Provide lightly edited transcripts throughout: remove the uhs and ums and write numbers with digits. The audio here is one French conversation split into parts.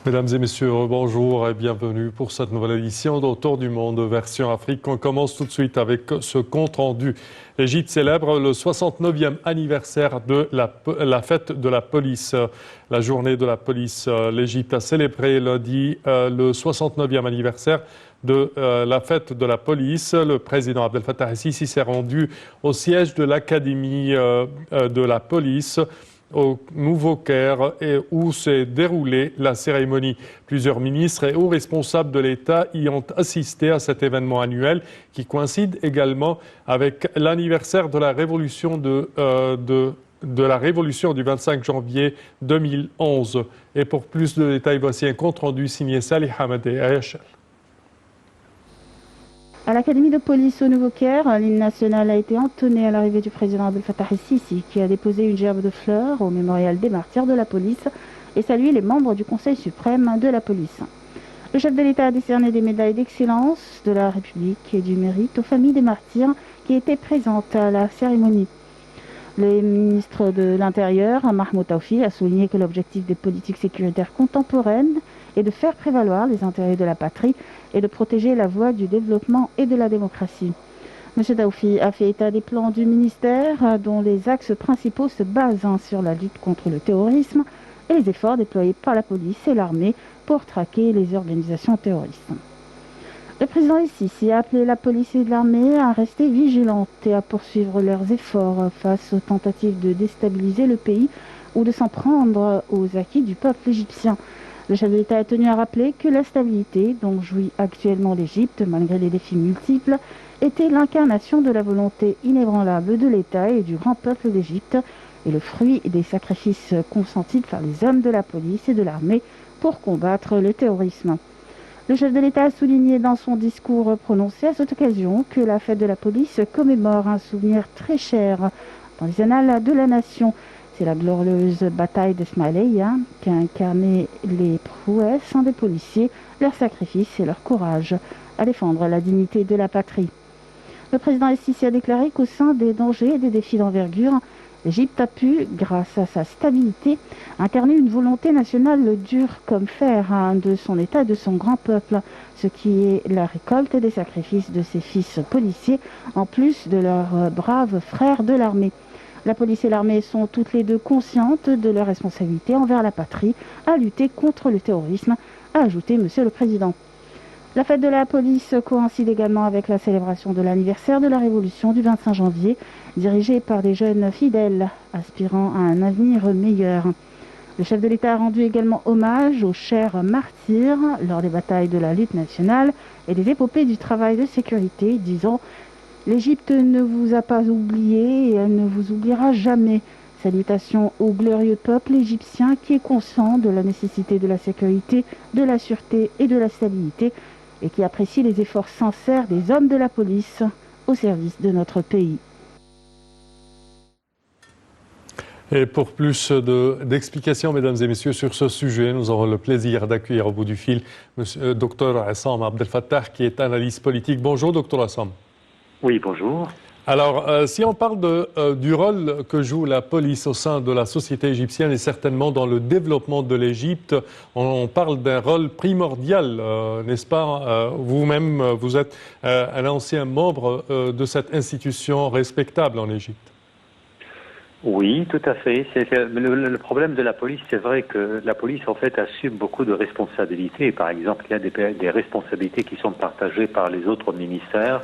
Mesdames et messieurs, bonjour et bienvenue pour cette nouvelle édition d'Autour du monde version Afrique. On commence tout de suite avec ce compte rendu. L'Égypte célèbre le 69e anniversaire de la fête de la police, la journée de la police. L'Égypte a célébré lundi le 69e anniversaire de la fête de la police. Le président Abdel Fattah el-Sisi s'est rendu au siège de l'Académie de la police au Nouveau-Caire et où s'est déroulée la cérémonie. Plusieurs ministres et hauts responsables de l'État y ont assisté à cet événement annuel qui coïncide également avec l'anniversaire de la révolution la révolution du 25 janvier 2011. Et pour plus de détails, voici un compte-rendu signé Salih Hamadé à Echel. À l'Académie de police au Nouveau-Caire, l'hymne national a été entonné à l'arrivée du président Abdel Fattah el-Sisi, qui a déposé une gerbe de fleurs au mémorial des martyrs de la police et salué les membres du Conseil suprême de la police. Le chef de l'État a décerné des médailles d'excellence de la République et du mérite aux familles des martyrs qui étaient présentes à la cérémonie. Le ministre de l'Intérieur, Mahmoud Tawfi, a souligné que l'objectif des politiques sécuritaires contemporaines est de faire prévaloir les intérêts de la patrie et de protéger la voie du développement et de la démocratie. M. Tawfi a fait état des plans du ministère dont les axes principaux se basent sur la lutte contre le terrorisme et les efforts déployés par la police et l'armée pour traquer les organisations terroristes. Le président el-Sisi a appelé la police et l'armée à rester vigilantes et à poursuivre leurs efforts face aux tentatives de déstabiliser le pays ou de s'en prendre aux acquis du peuple égyptien. Le chef de l'État a tenu à rappeler que la stabilité dont jouit actuellement l'Égypte, malgré les défis multiples, était l'incarnation de la volonté inébranlable de l'État et du grand peuple d'Égypte et le fruit des sacrifices consentis par les hommes de la police et de l'armée pour combattre le terrorisme. Le chef de l'État a souligné dans son discours prononcé à cette occasion que la fête de la police commémore un souvenir très cher dans les annales de la nation. C'est la glorieuse bataille d'Esmaïlia qui a incarné les prouesses des policiers, leur sacrifice et leur courage à défendre la dignité de la patrie. Le président el-Sisi a déclaré qu'au sein des dangers et des défis d'envergure, l'Égypte a pu, grâce à sa stabilité, incarner une volonté nationale dure comme fer de son État et de son grand peuple, ce qui est la récolte des sacrifices de ses fils policiers, en plus de leurs braves frères de l'armée. La police et l'armée sont toutes les deux conscientes de leur responsabilité envers la patrie à lutter contre le terrorisme, a ajouté Monsieur le Président. La fête de la police coïncide également avec la célébration de l'anniversaire de la Révolution du 25 janvier, dirigée par des jeunes fidèles aspirant à un avenir meilleur. Le chef de l'État a rendu également hommage aux chers martyrs lors des batailles de la lutte nationale et des épopées du travail de sécurité, disant « L'Égypte ne vous a pas oublié et elle ne vous oubliera jamais ». Salutations au glorieux peuple égyptien qui est conscient de la nécessité de la sécurité, de la sûreté et de la stabilité et qui apprécie les efforts sincères des hommes de la police au service de notre pays. Et pour plus d'explications, mesdames et messieurs, sur ce sujet, nous aurons le plaisir d'accueillir au bout du fil Dr Assam Abdel Fattah, qui est analyste politique. Bonjour, Dr Assam. Oui, bonjour. Alors, si on parle du rôle que joue la police au sein de la société égyptienne et certainement dans le développement de l'Égypte, on parle d'un rôle primordial, n'est-ce pas? Vous-même, vous êtes un ancien membre de cette institution respectable en Égypte. Oui, tout à fait. Le problème de la police, c'est vrai que la police, en fait, assume beaucoup de responsabilités. Par exemple, il y a des responsabilités qui sont partagées par les autres ministères.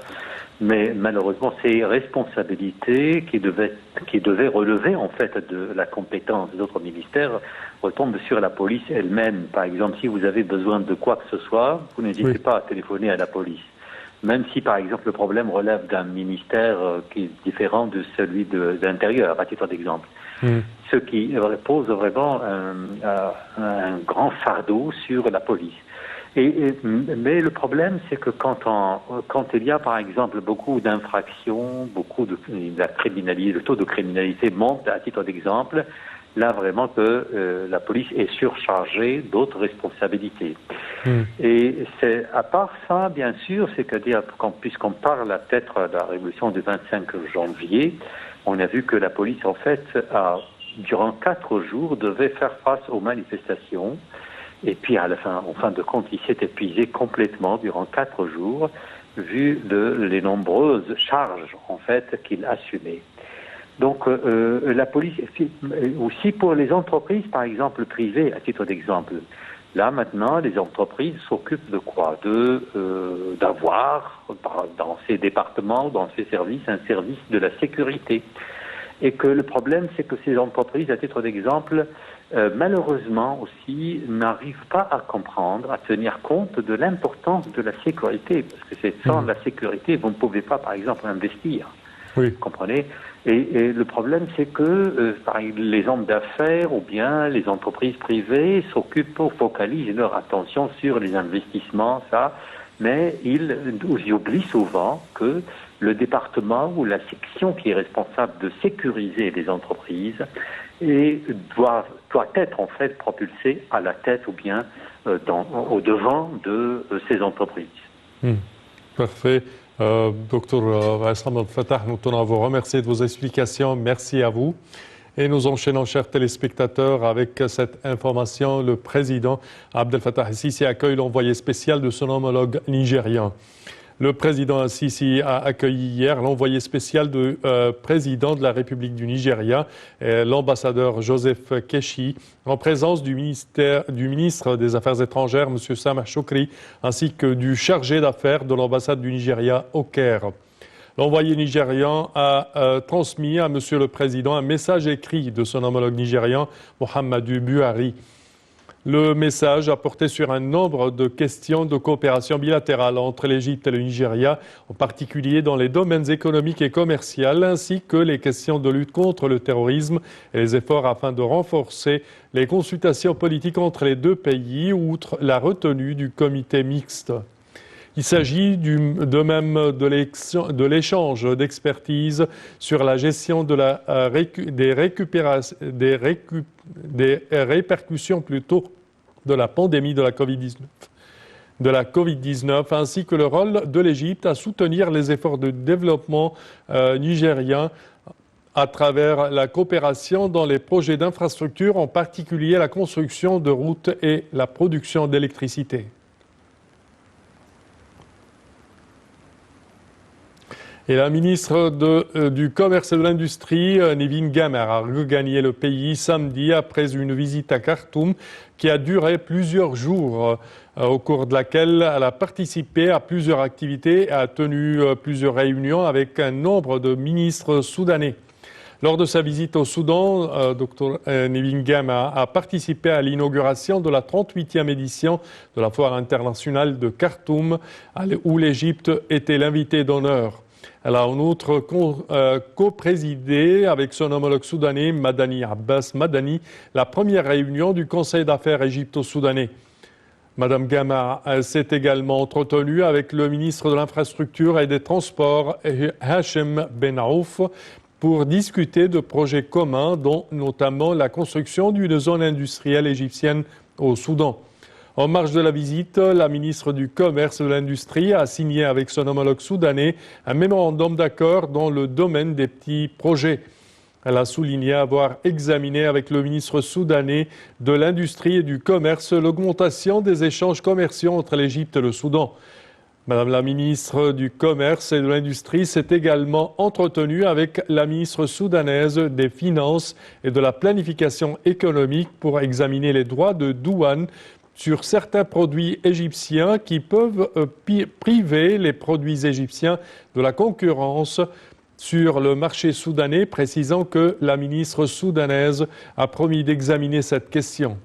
Mais malheureusement, ces responsabilités qui devaient relever en fait de la compétence d'autres ministères retombent sur la police elle-même. Par exemple, si vous avez besoin de quoi que ce soit, vous n'hésitez pas à téléphoner à la police. Même si, par exemple, le problème relève d'un ministère qui est différent de celui de l'Intérieur, à titre d'exemple. Ce qui pose vraiment un grand fardeau sur la police. Mais le problème, c'est que quand il y a, par exemple, beaucoup d'infractions, la criminalité, le taux de criminalité monte, à titre d'exemple, là vraiment que la police est surchargée d'autres responsabilités. Et c'est à part ça, bien sûr, c'est-à-dire puisqu'on parle peut-être de la révolution du 25 janvier, on a vu que la police, en fait, durant 4 jours, devait faire face aux manifestations. Et puis en fin de compte, il s'est épuisé complètement durant 4 jours, vu les nombreuses charges en fait qu'il assumait. Donc la police, aussi pour les entreprises, par exemple privées, à titre d'exemple, là maintenant les entreprises s'occupent de quoi? D'avoir dans ces départements, dans ces services, un service de la sécurité. Et que le problème, c'est que ces entreprises, à titre d'exemple, malheureusement aussi, n'arrivent pas à comprendre, à tenir compte de l'importance de la sécurité. Parce que c'est sans la sécurité, vous ne pouvez pas, par exemple, investir. Oui. Vous comprenez? Et le problème, c'est que les hommes d'affaires ou bien les entreprises privées focalisent leur attention sur les investissements, mais ils oublient souvent que le département ou la section qui est responsable de sécuriser les entreprises doit être en fait propulsée à la tête ou bien au devant de ces entreprises. Parfait. Docteur Essam Abdel-Fattah, nous tenons à vous remercier de vos explications. Merci à vous. Et nous enchaînons, chers téléspectateurs, avec cette information. Le président Abdel Fattah el-Sisi accueille l'envoyé spécial de son homologue nigérian. Le président el-Sisi a accueilli hier l'envoyé spécial du président de la République du Nigeria, l'ambassadeur Joseph Keshi, en présence du ministre des Affaires étrangères, M. Sameh Choukri, ainsi que du chargé d'affaires de l'ambassade du Nigeria au Caire. L'envoyé nigérian a transmis à M. le Président un message écrit de son homologue nigérian, Muhammadu Buhari. Le message a porté sur un nombre de questions de coopération bilatérale entre l'Égypte et le Nigeria, en particulier dans les domaines économiques et commerciaux, ainsi que les questions de lutte contre le terrorisme et les efforts afin de renforcer les consultations politiques entre les deux pays, outre la retenue du comité mixte. Il s'agit de même de l'échange d'expertise sur la gestion de des répercussions de la pandémie de la Covid-19, ainsi que le rôle de l'Égypte à soutenir les efforts de développement nigériens à travers la coopération dans les projets d'infrastructure, en particulier la construction de routes et la production d'électricité. Et la ministre du Commerce et de l'Industrie, Nevin Gamer, a regagné le pays samedi après une visite à Khartoum qui a duré plusieurs jours, au cours de laquelle elle a participé à plusieurs activités et a tenu plusieurs réunions avec un nombre de ministres soudanais. Lors de sa visite au Soudan, Dr Nevin Gamer a participé à l'inauguration de la 38e édition de la Foire internationale de Khartoum, où l'Égypte était l'invité d'honneur. Elle a en outre co-présidé avec son homologue soudanais, Madani Abbas Madani, la première réunion du Conseil d'affaires égypto-soudanais. Madame Gama s'est également entretenue avec le ministre de l'Infrastructure et des Transports, Hachem Ben Aouf, pour discuter de projets communs, dont notamment la construction d'une zone industrielle égyptienne au Soudan. En marge de la visite, la ministre du Commerce et de l'Industrie a signé avec son homologue soudanais un mémorandum d'accord dans le domaine des petits projets. Elle a souligné avoir examiné avec le ministre soudanais de l'Industrie et du Commerce l'augmentation des échanges commerciaux entre l'Égypte et le Soudan. Madame la ministre du Commerce et de l'Industrie s'est également entretenue avec la ministre soudanaise des Finances et de la Planification économique pour examiner les droits de douane sur certains produits égyptiens qui peuvent priver les produits égyptiens de la concurrence sur le marché soudanais, précisant que la ministre soudanaise a promis d'examiner cette question.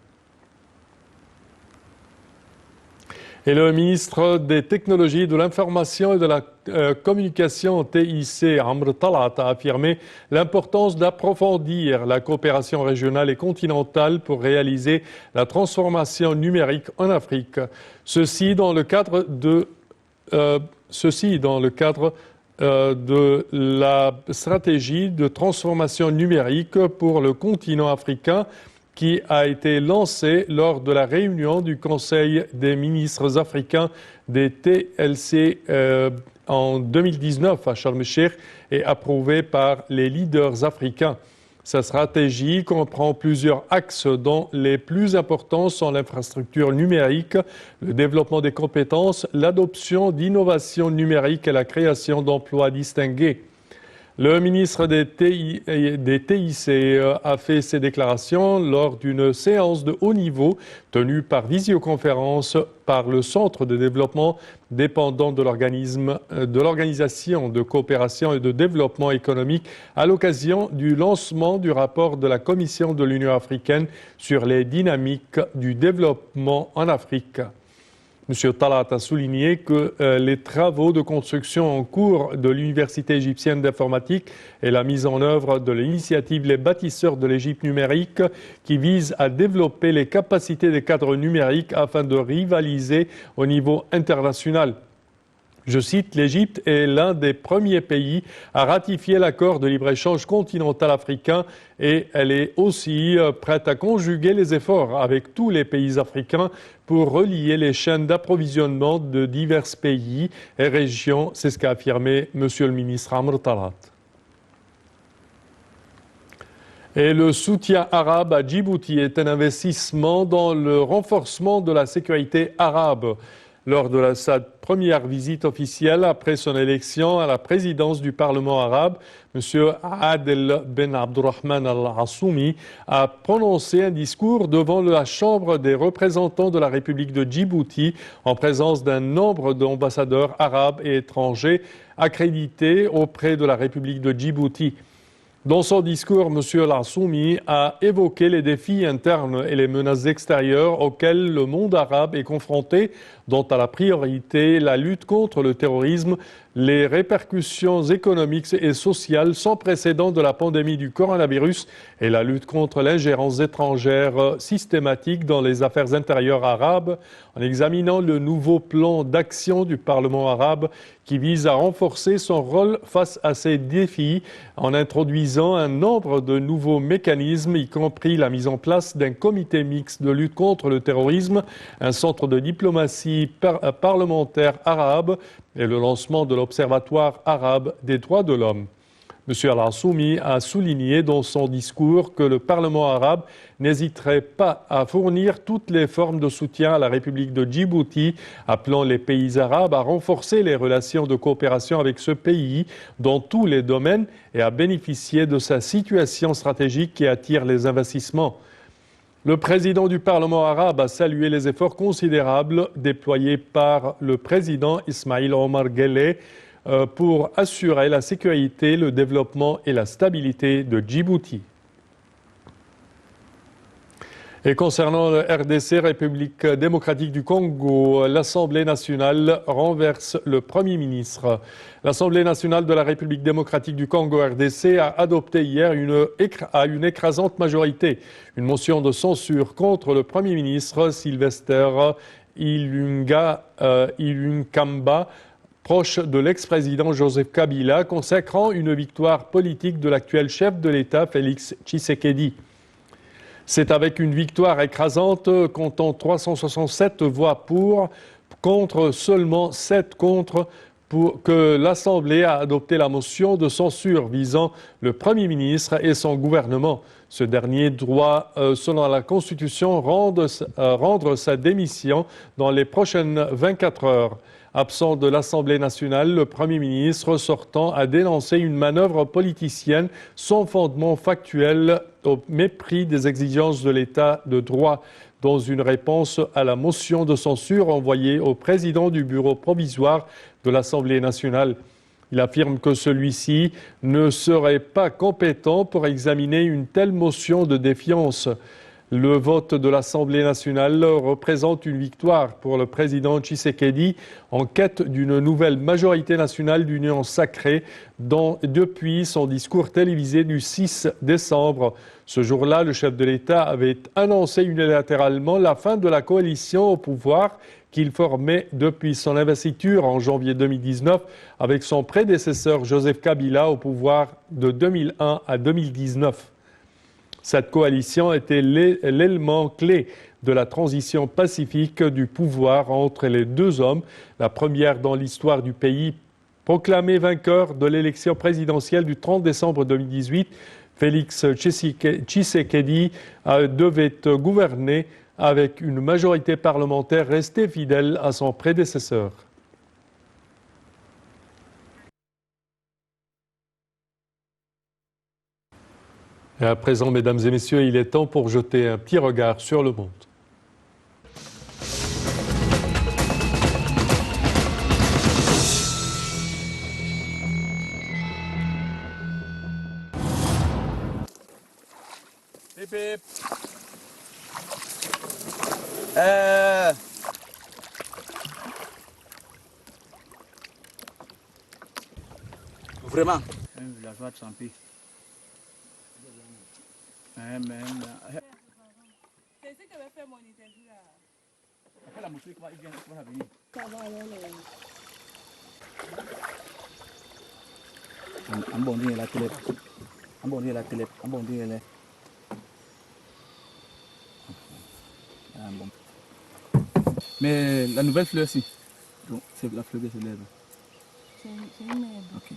Et le ministre des Technologies, de l'Information et de la Communication TIC, Amr Talat, a affirmé l'importance d'approfondir la coopération régionale et continentale pour réaliser la transformation numérique en Afrique. Ceci dans le cadre de la stratégie de transformation numérique pour le continent africain, qui a été lancé lors de la réunion du Conseil des ministres africains des TLC en 2019 à Sharm el-Sheikh et approuvé par les leaders africains. Sa stratégie comprend plusieurs axes dont les plus importants sont l'infrastructure numérique, le développement des compétences, l'adoption d'innovations numériques et la création d'emplois distingués. Le ministre des TIC a fait ces déclarations lors d'une séance de haut niveau tenue par visioconférence par le Centre de développement dépendant de l'Organisation de coopération et de développement économique à l'occasion du lancement du rapport de la Commission de l'Union africaine sur les dynamiques du développement en Afrique. M. Talat a souligné que les travaux de construction en cours de l'Université égyptienne d'informatique et la mise en œuvre de l'initiative Les bâtisseurs de l'Égypte numérique qui vise à développer les capacités des cadres numériques afin de rivaliser au niveau international. Je cite, l'Égypte est l'un des premiers pays à ratifier l'accord de libre-échange continental africain et elle est aussi prête à conjuguer les efforts avec tous les pays africains pour relier les chaînes d'approvisionnement de divers pays et régions. C'est ce qu'a affirmé M. le ministre Amr Talat. Et le soutien arabe à Djibouti est un investissement dans le renforcement de la sécurité arabe. Lors de sa première visite officielle après son élection à la présidence du Parlement arabe, M. Adel Ben Abdurrahman Al-Assoumi a prononcé un discours devant la Chambre des représentants de la République de Djibouti en présence d'un nombre d'ambassadeurs arabes et étrangers accrédités auprès de la République de Djibouti. Dans son discours, M. Al-Assoumi a évoqué les défis internes et les menaces extérieures auxquelles le monde arabe est confronté, dont à la priorité la lutte contre le terrorisme, les répercussions économiques et sociales sans précédent de la pandémie du coronavirus et la lutte contre l'ingérence étrangère systématique dans les affaires intérieures arabes, en examinant le nouveau plan d'action du Parlement arabe qui vise à renforcer son rôle face à ces défis en introduisant un nombre de nouveaux mécanismes, y compris la mise en place d'un comité mixte de lutte contre le terrorisme, un centre de diplomatie parlementaire arabe et le lancement de l'Observatoire arabe des droits de l'homme. M. Al-Assoumi a souligné dans son discours que le Parlement arabe n'hésiterait pas à fournir toutes les formes de soutien à la République de Djibouti, appelant les pays arabes à renforcer les relations de coopération avec ce pays dans tous les domaines et à bénéficier de sa situation stratégique qui attire les investissements. Le président du Parlement arabe a salué les efforts considérables déployés par le président Ismaïl Omar Guelleh pour assurer la sécurité, le développement et la stabilité de Djibouti. Et concernant le RDC, République démocratique du Congo, l'Assemblée nationale renverse le Premier ministre. L'Assemblée nationale de la République démocratique du Congo, RDC, a adopté hier à une écrasante majorité une motion de censure contre le Premier ministre Sylvester Ilunga-Kamba, proche de l'ex-président Joseph Kabila, consacrant une victoire politique de l'actuel chef de l'État, Félix Tshisekedi. C'est avec une victoire écrasante, comptant 367 voix pour, contre seulement 7 contre, que l'Assemblée a adopté la motion de censure visant le Premier ministre et son gouvernement. Ce dernier doit, selon la Constitution, rendre sa démission dans les prochaines 24 heures. Absent de l'Assemblée nationale, le Premier ministre sortant a dénoncé une manœuvre politicienne sans fondement factuel au mépris des exigences de l'État de droit dans une réponse à la motion de censure envoyée au président du bureau provisoire de l'Assemblée nationale. Il affirme que celui-ci ne serait pas compétent pour examiner une telle motion de défiance. Le vote de l'Assemblée nationale représente une victoire pour le président Tshisekedi en quête d'une nouvelle majorité nationale d'union sacrée depuis son discours télévisé du 6 décembre. Ce jour-là, le chef de l'État avait annoncé unilatéralement la fin de la coalition au pouvoir qu'il formait depuis son investiture en janvier 2019 avec son prédécesseur Joseph Kabila au pouvoir de 2001 à 2019. Cette coalition était l'élément clé de la transition pacifique du pouvoir entre les deux hommes, la première dans l'histoire du pays. Proclamé vainqueur de l'élection présidentielle du 30 décembre 2018, Félix Tshisekedi devait gouverner avec une majorité parlementaire restée fidèle à son prédécesseur. Et à présent, mesdames et messieurs, il est temps pour jeter un petit regard sur le monde. Bip bip. Vraiment. Un villageois trempé. C'est ce que va faire mon interview là. Après la moto, il va venir. Ça va alors. Un bon dîner la télé. Un bon dîner la télé. Un bon dîner là. Bon. Mais la nouvelle fleur, si. Donc, c'est la fleur qui se lève. C'est une merde. Ok.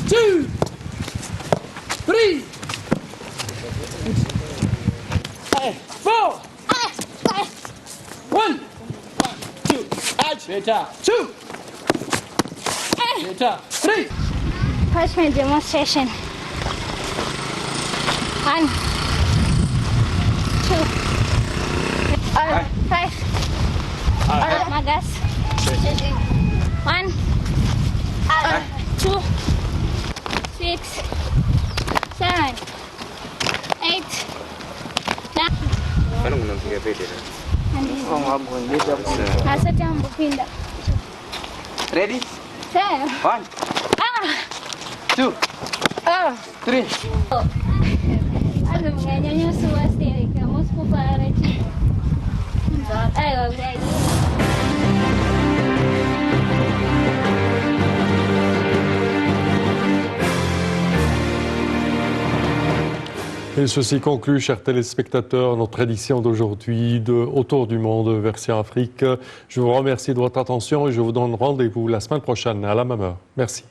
Two, three, four, one, two, two, three. Watch my demonstration. 1, 2, 5. Magas. 1, 2, 6, 7, 8, 9. Anong unang gabi din? Nasa dyan, bupinda. Ready? Sir. 1, 2, 3. Ano, ganyan yung suwasteri. Kamus po para dyan. Ay, wag na. Et ceci conclut, chers téléspectateurs, notre édition d'aujourd'hui de Autour du monde version Afrique. Je vous remercie de votre attention et je vous donne rendez-vous la semaine prochaine à la même heure. Merci.